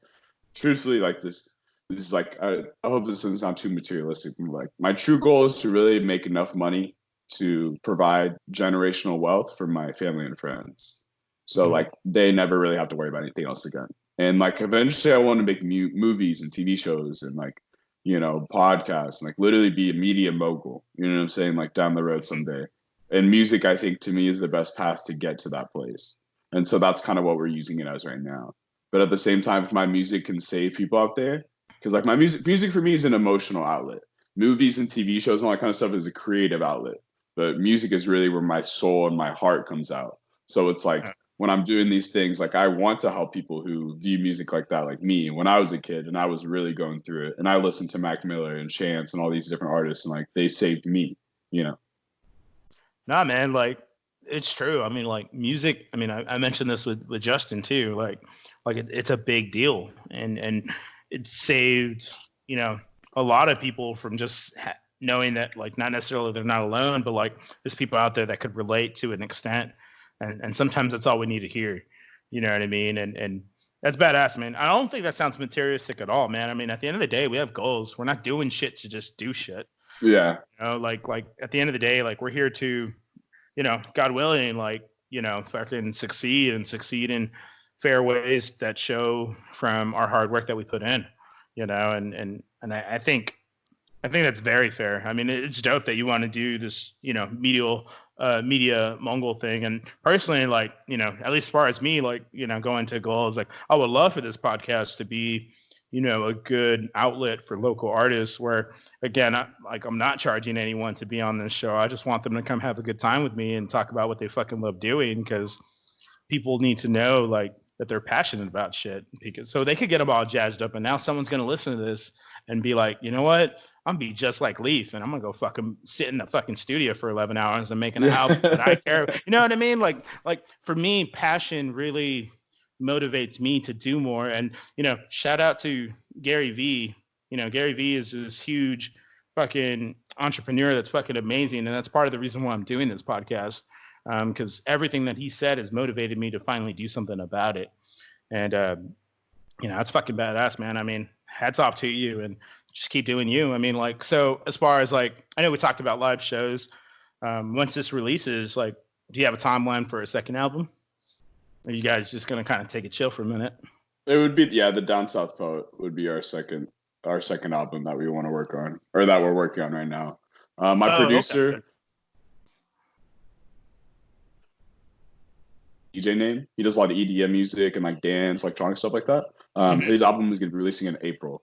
truthfully like this is like I hope this doesn't sound too materialistic. But like my true goal is to really make enough money to provide generational wealth for my family and friends. So like they never really have to worry about anything else again. And like eventually I want to make movies and TV shows and like, podcasts and like literally be a media mogul. You know what I'm saying? Like down the road someday. And music, I think to me is the best path to get to that place. And so that's kind of what we're using it as right now. But at the same time, if my music can save people out there, because like my music for me is an emotional outlet. Movies and TV shows and all that kind of stuff is a creative outlet. But music is really where my soul and my heart comes out. So it's like when I'm doing these things, like I want to help people who view music like that, like me. When I was a kid and I was really going through it, and I listened to Mac Miller and Chance and all these different artists, and like they saved me, you know. Nah, man, like it's true. I mean, like music. I mean, I mentioned this with Justin too. Like it's a big deal, and it saved a lot of people from just knowing that like not necessarily they're not alone, but like there's people out there that could relate to an extent, and sometimes that's all we need to hear. You know what I mean? And that's badass, man. I don't think that sounds materialistic at all, man. I mean, at the end of the day, we have goals. We're not doing shit to just do shit. Yeah. Like at the end of the day, like we're here to, God willing, like, fucking succeed in fair ways that show from our hard work that we put in, and I think that's very fair. I mean, it's dope that you want to do this, media Mongol thing. And personally, like, at least as far as me, like, going to goals, like I would love for this podcast to be, a good outlet for local artists where, again, I'm not charging anyone to be on this show. I just want them to come have a good time with me and talk about what they fucking love doing, because people need to know like that they're passionate about shit, because so they could get them all jazzed up. And now someone's going to listen to this and be like, you know what? I'm gonna be just like Leaf, and I'm gonna go fucking sit in the fucking studio for 11 hours and make an album that I care. You know what I mean? Like for me, passion really motivates me to do more. And shout out to Gary V. Gary V is this huge fucking entrepreneur that's fucking amazing, and that's part of the reason why I'm doing this podcast, because everything that he said has motivated me to finally do something about it. And that's fucking badass, man. I mean, hats off to you, and just keep doing you. I mean, like, so as far as like, I know we talked about live shows. Once this releases, like, do you have a timeline for a second album? Or are you guys just gonna kind of take a chill for a minute? It would be, the Down South Poet would be our second album that we want to work on, or that we're working on right now. My producer, okay. DJ name. He does a lot of EDM music and like dance, electronic stuff like that. His album is going to be releasing in April.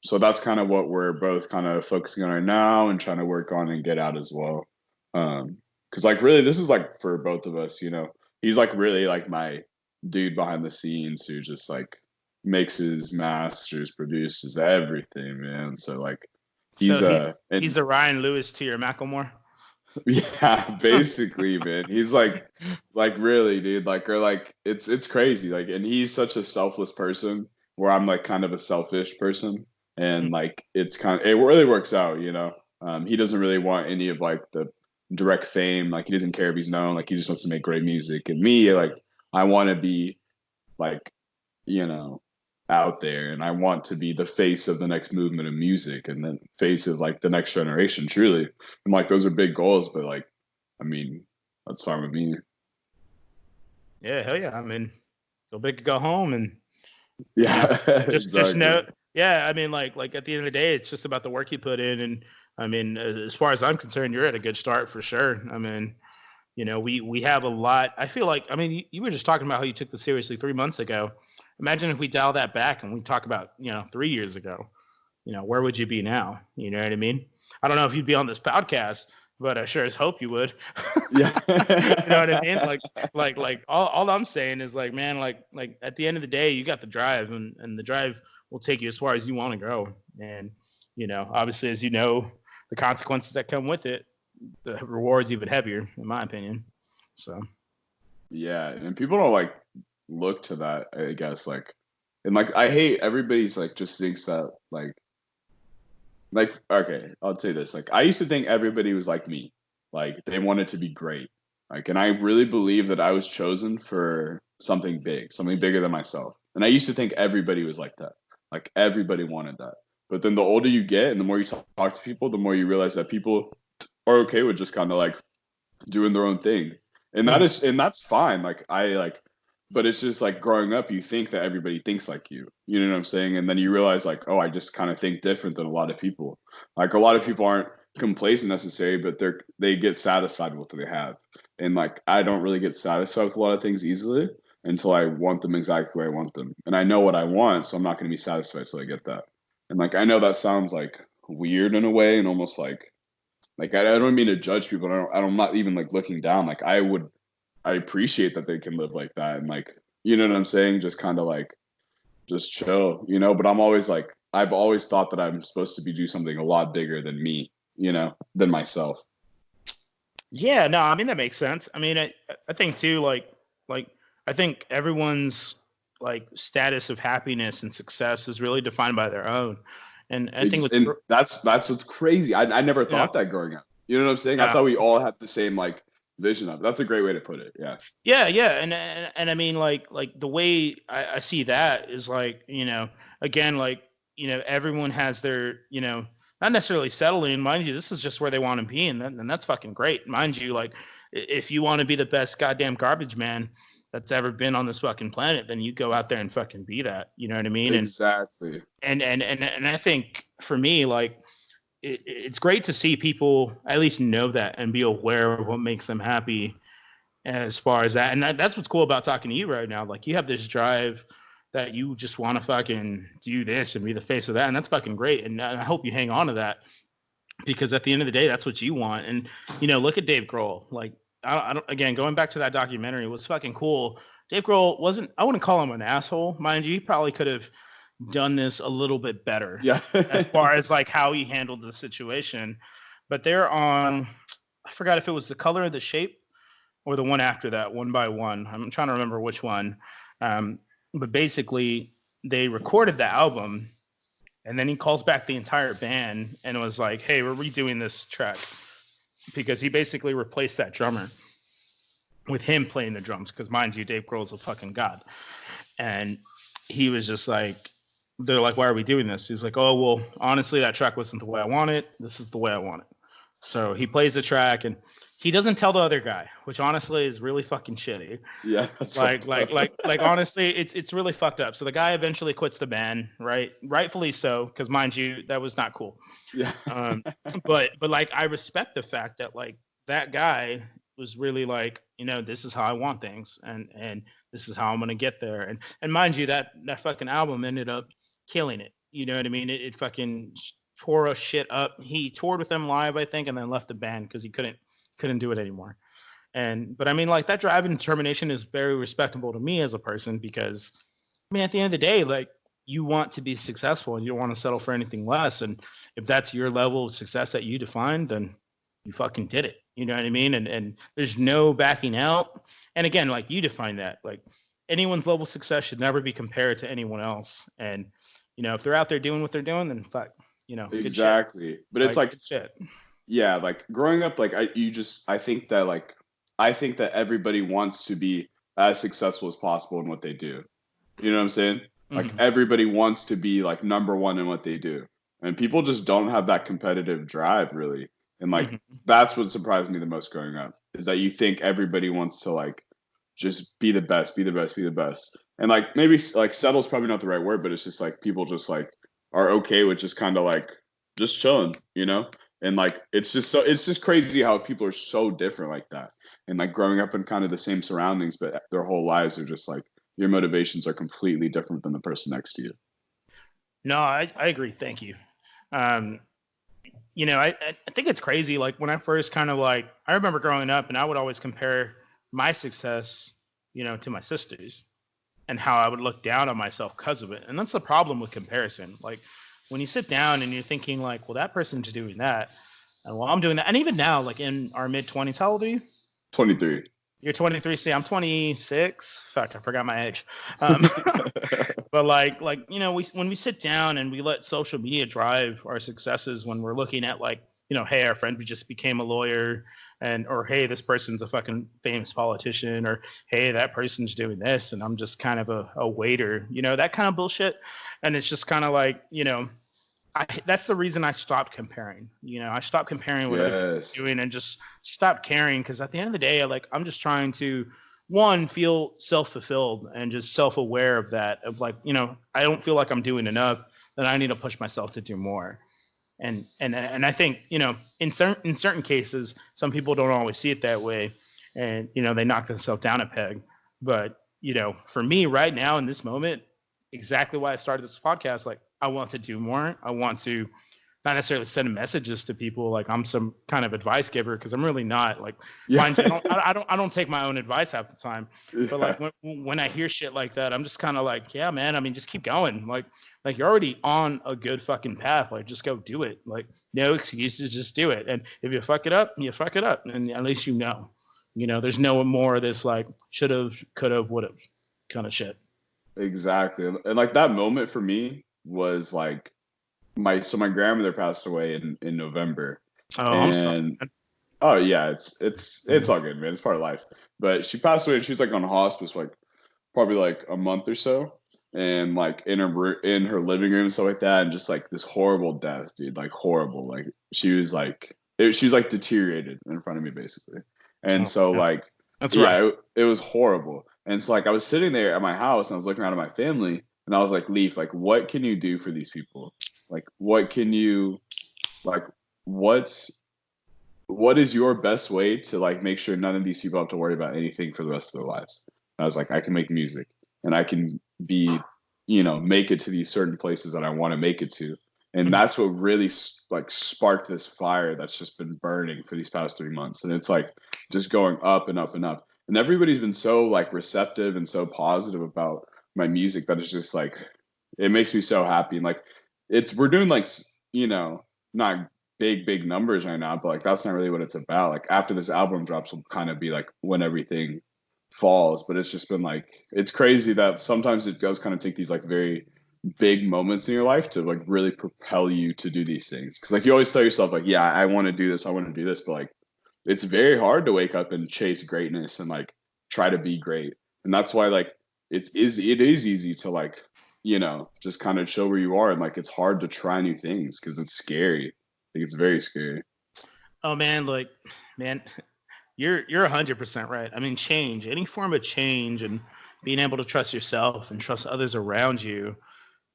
So that's kind of what we're both kind of focusing on right now and trying to work on and get out as well. Because like really, this is like for both of us. He's like really like my dude behind the scenes who just like mixes, masters, produces everything, man. So like he's the Ryan Lewis to your Macklemore. Yeah, basically, man. He's like really, dude. Like, or like, it's crazy. Like, and he's such a selfless person, where I'm like kind of a selfish person, and like it really works out. He doesn't really want any of like the direct fame. Like, he doesn't care if he's known. Like, he just wants to make great music. And me, like, I want to be like, out there, and I want to be the face of the next movement of music, and then face of like the next generation, truly. And like those are big goals, but like, I mean, that's fine with me. Yeah, hell yeah. I mean, go big, go home, and just know. Yeah, I mean, like at the end of the day, it's just about the work you put in. And I mean, as far as I'm concerned, you're at a good start for sure. I mean, we have a lot. I feel like, I mean, you were just talking about how you took this seriously 3 months ago. Imagine if we dial that back and we talk about, 3 years ago, where would you be now? You know what I mean? I don't know if you'd be on this podcast, but I sure as hope you would. Yeah. You know what I mean? Like all I'm saying is like, man, like at the end of the day, you got the drive, and the drive will take you as far as you want to go. And, obviously, as you know, the consequences that come with it, the reward's even heavier, in my opinion. So. Yeah. And people don't like look to that, I guess, like, and like I hate everybody's like just thinks that like okay, I'll say this, like I used to think everybody was like me, like they wanted to be great, like, and I really believe that I was chosen for something bigger than myself. And I used to think everybody was like that, like everybody wanted that. But then the older you get and the more you talk to people, the more you realize that people are okay with just kind of like doing their own thing. And that's fine. Like but it's just like growing up, you think that everybody thinks like you know what I'm saying? And then you realize like, oh, I just kind of think different than a lot of people. Like a lot of people aren't complacent necessarily, but they get satisfied with what they have. And like I don't really get satisfied with a lot of things easily until I want them exactly the way I want them. And I know what I want, so I'm not going to be satisfied until I get that. And like I know that sounds like weird in a way and almost like I don't mean to judge people. I'm not even like looking down. Like I appreciate that they can live like that and like you know what I'm saying, just kind of like just chill, you know. But I'm always like I've always thought that I'm supposed to be do something a lot bigger than me, you know, than myself. Yeah, no, I mean that makes sense. I mean, I think too, like I think everyone's like status of happiness and success is really defined by their own, and I think what's And that's what's crazy. I never yeah, thought that growing up. You know what I'm saying? I yeah, thought we all had the same like vision of it. That's a great way to put it. Yeah. yeah, and I mean like the way I see that is like again like everyone has their not necessarily settling. Mind you, this is just where they want to be, and that's fucking great. Mind you, like if you want to be the best goddamn garbage man that's ever been on this fucking planet, then you go out there and fucking be that. You know what I mean? Exactly. And I think for me, like it's great to see people at least know that and be aware of what makes them happy as far as that. And that's what's cool about talking to you right now. Like you have this drive that you just want to fucking do this and be the face of that, and that's fucking great. And I hope you hang on to that because at the end of the day, that's what you want. And look at Dave Grohl. Like I don't again going back to that documentary, it was fucking cool. Dave Grohl wasn't. I wouldn't call him an asshole, mind you. He probably could have done this a little bit better Yeah. as far as like how he handled the situation. But they're on. I forgot if it was The Color of the Shape or the one after that, One by One. I'm trying to remember which one. But basically, they recorded the album, and then he calls back the entire band and was like, "Hey, we're redoing this track," because he basically replaced that drummer with him playing the drums. Because mind you, Dave Grohl's a fucking god, and he was just like, "They're like, why are we doing this?" He's like, "Oh well, honestly, that track wasn't the way I want it. This is the way I want it." So he plays the track and he doesn't tell the other guy, which honestly is really fucking shitty. Yeah. That's Like honestly, it's really fucked up. So the guy eventually quits the band, right? Rightfully so, because mind you, that was not cool. Yeah. But like I respect the fact that like that guy was really like, this is how I want things and this is how I'm gonna get there. And mind you, that fucking album ended up killing it. You know what I mean? It fucking tore a shit up. He toured with them live, I think, and then left the band because he couldn't do it anymore. But I mean, like that drive and determination is very respectable to me as a person because, I mean, at the end of the day, like you want to be successful and you don't want to settle for anything less. And if that's your level of success that you define, then you fucking did it. You know what I mean? And there's no backing out. And again, like you define that, like anyone's level of success should never be compared to anyone else. And if they're out there doing what they're doing, then fuck, Exactly. But it's like shit. yeah, like growing up, like I think that everybody wants to be as successful as possible in what they do. You know what I'm saying? Like everybody wants to be like number one in what they do. And people just don't have that competitive drive really. And like that's what surprised me the most growing up is that you think everybody wants to like just be the best, be the best, be the best. And like maybe like settle's probably not the right word, but it's just like people just like are okay with just kind of like just chilling, you know? And like it's just crazy how people are so different like that. And like growing up in kind of the same surroundings, but their whole lives are just like your motivations are completely different than the person next to you. No, I agree. Thank you. I think it's crazy. Like when I first kind of like, I remember growing up and I would always compare my success, to my sister's and how I would look down on myself because of it. And that's the problem with comparison. Like when you sit down and you're thinking like, well, that person's doing that. And well, I'm doing that. And even now, like in our mid 20s, how old are you? 23. You're 23. See, I'm 26. Fuck, I forgot my age. But when we sit down and we let social media drive our successes when we're looking at like, hey, our friend just became a lawyer or hey, this person's a fucking famous politician or hey, that person's doing this and I'm just kind of a waiter, that kind of bullshit. And it's just kind of like, that's the reason I stopped comparing. I stopped comparing what other people are doing and just stopped caring because at the end of the day, like I'm just trying to one, feel self-fulfilled and just self-aware of that, of like, I don't feel like I'm doing enough, then I need to push myself to do more. And I think, in certain cases, some people don't always see it that way, and they knock themselves down a peg. But for me right now in this moment, exactly why I started this podcast, like I want to do more. I want to not necessarily send messages to people like I'm some kind of advice giver, because I'm really not. Like, Yeah. mind you, I don't take my own advice half the time. But Yeah. like when I hear shit like that, I'm just kind of like, yeah, man. I mean, just keep going. Like you're already on a good fucking path. Like just go do it. Like no excuses, just do it. And if you fuck it up, you fuck it up, and at least there's no more of this like should have, could have, would have kind of shit. Exactly. And like that moment for me was like my grandmother passed away in November. Oh, I'm sorry. And oh yeah, it's all good, man. It's part of life. But she passed away and she was like on hospice for like probably like a month or so. And like in her living room and stuff like that, and just like this horrible death, dude, like horrible. Like she was like she's like deteriorated in front of me basically. And Oh, so yeah. like That's rough. yeah, it was horrible. And so like I was sitting there at my house and I was looking around at my family and I was like, Leaf, like what can you do for these people? Like what can you like what is your best way to like make sure none of these people have to worry about anything for the rest of their lives? And I was like, I can make music and I can be, make it to these certain places that I want to make it to. And that's what really like sparked this fire that's just been burning for these past 3 months. And it's like just going up and up and up. And everybody's been so like receptive and so positive about my music that it's just like, it makes me so happy. And like, we're doing like, not big numbers right now, but like that's not really what it's about. Like after this album drops will kind of be like when everything falls. But it's just been like it's crazy that sometimes it does kind of take these like very big moments in your life to like really propel you to do these things. Because like you always tell yourself like, yeah, I want to do this, I want to do this, but like it's very hard to wake up and chase greatness and like try to be great. And that's why like it is easy to like just kind of show where you are, and like it's hard to try new things because it's scary. Like it's very scary. Oh man, like, man, you're 100% right. I mean, change, any form of change, and being able to trust yourself and trust others around you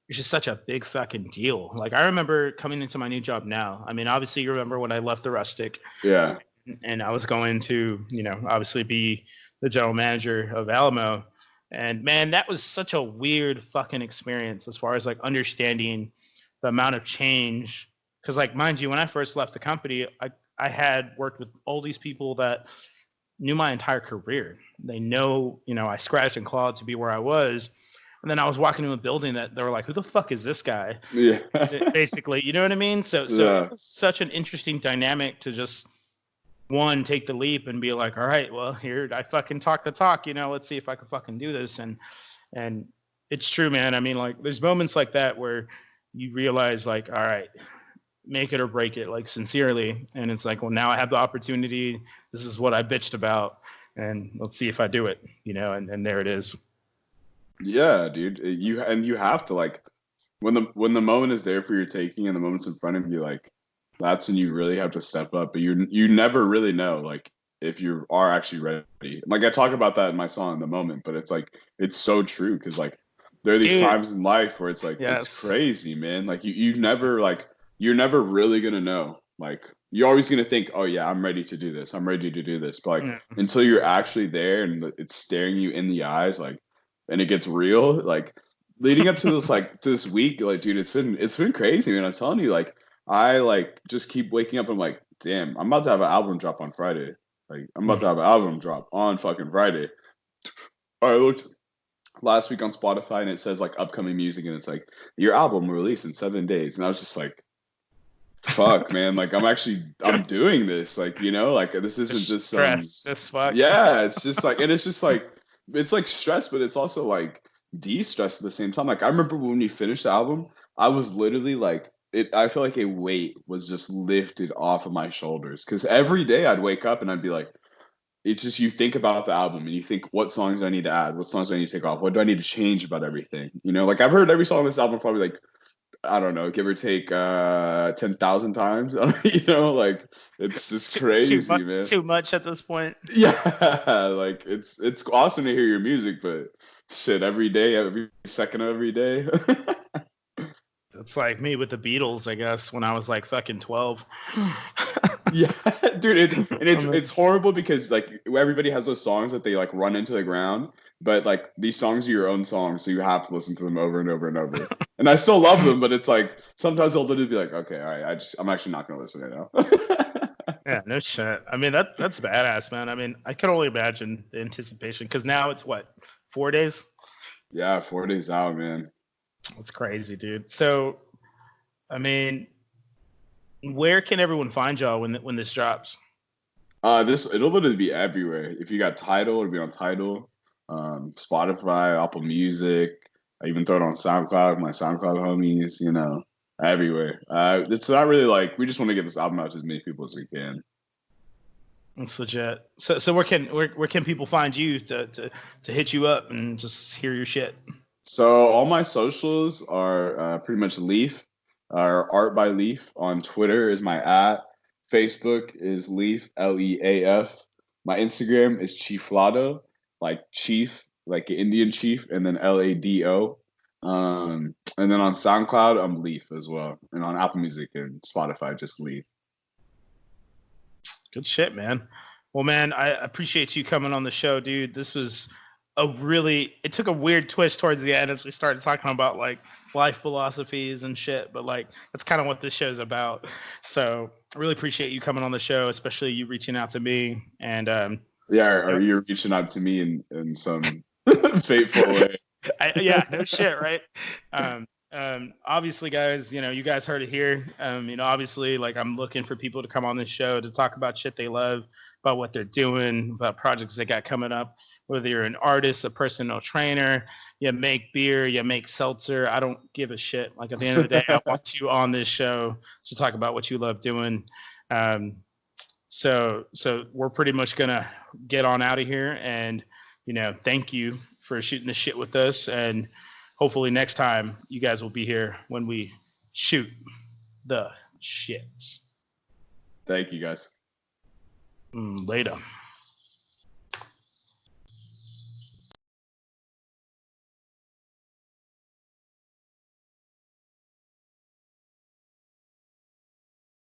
is just such a big fucking deal. Like I remember coming into my new job now. I mean, obviously you remember when I left the Rustic Yeah. and I was going to, obviously be the general manager of Alamo. And man, that was such a weird fucking experience as far as like understanding the amount of change. Cause like, mind you, when I first left the company, I had worked with all these people that knew my entire career. They know, I scratched and clawed to be where I was. And then I was walking into a building that they were like, who the fuck is this guy? Yeah. Basically, you know what I mean? So Yeah. it was such an interesting dynamic to just one, take the leap and be like, all right, well, here I fucking talk the talk, let's see if I can fucking do this. And it's true, man. I mean, like there's moments like that where you realize like, all right, make it or break it, like sincerely. And it's like, well, now I have the opportunity. This is what I bitched about. And let's see if I do it, and there it is. Yeah, dude. You have to like when the moment is there for your taking and the moment's in front of you, like that's when you really have to step up. But you never really know like if you are actually ready. Like I talk about that in my song in the moment, but it's like it's so true because like there are these Dude, times in life where it's like it's yes. crazy, man. Like you never like you're never really gonna know. Like you're always gonna think, oh yeah, I'm ready to do this. I'm ready to do this. But like Yeah. until you're actually there and it's staring you in the eyes, like and it gets real, like leading up to this like to this week, like dude, it's been crazy, man. I'm telling you, like I like just keep waking up and I'm like, damn, I'm about to have an album drop on Friday. Like I'm about to have an album drop on fucking Friday. I looked last week on Spotify and it says like upcoming music and it's like your album released in 7 days. And I was just like, fuck, man, like I'm doing this. Like, like this isn't just some stress, just fuck. yeah, it's just like and it's like stress, but it's also like de-stress at the same time. Like I remember when we finished the album, I was literally like I feel like a weight was just lifted off of my shoulders. Cause every day I'd wake up and I'd be like, it's just you think about the album and you think what songs do I need to add, what songs do I need to take off, what do I need to change about everything, like I've heard every song on this album probably like I don't know, give or take 10,000 times. You know, like it's just crazy, man. Too much at this point. Yeah, like it's awesome to hear your music, but shit, every day, every second of every day. It's like me with the Beatles, I guess, when I was like fucking 12. Yeah, dude, and I mean, it's horrible because like everybody has those songs that they like run into the ground, but like these songs are your own songs, so you have to listen to them over and over and over. And I still love them, but it's like sometimes I'll literally be like, okay, all right, I'm actually not gonna listen right now. yeah, no shit. I mean, that's badass, man. I mean, I can only imagine the anticipation because now it's what, 4 days? Yeah, 4 days out, man. That's crazy, dude. So, I mean, where can everyone find y'all when this drops? It'll literally be everywhere. If you got Tidal, it'll be on Tidal, Spotify, Apple Music. I even throw it on SoundCloud, my SoundCloud homies, you know, everywhere. It's not really like we just want to get this album out to as many people as we can. That's legit. So where can people find you to hit you up and just hear your shit? So all my socials are pretty much Leaf, or Art by Leaf. On Twitter is my @ Facebook is Leaf, Leaf. My Instagram is Chieflado, like Chief, like an Indian chief, and then Lado. And then on SoundCloud, I'm Leaf as well, and on Apple Music and Spotify, just Leaf. Good shit, man. Well, man, I appreciate you coming on the show, dude. This was it took a weird twist towards the end as we started talking about like life philosophies and shit, but like that's kind of what this show's about. So I really appreciate you coming on the show, especially you reaching out to me. And Yeah, are you reaching out to me in some fateful way? yeah, no shit, right? Obviously, guys, you guys heard it here. Obviously, like I'm looking for people to come on this show to talk about shit they love, about what they're doing, about projects they got coming up. Whether you're an artist, a personal trainer, you make beer, you make seltzer, I don't give a shit. Like at the end of the day, I want you on this show to talk about what you love doing. So we're pretty much gonna get on out of here, and thank you for shooting the shit with us, and hopefully next time you guys will be here when we shoot the shit. Thank you, guys. Later.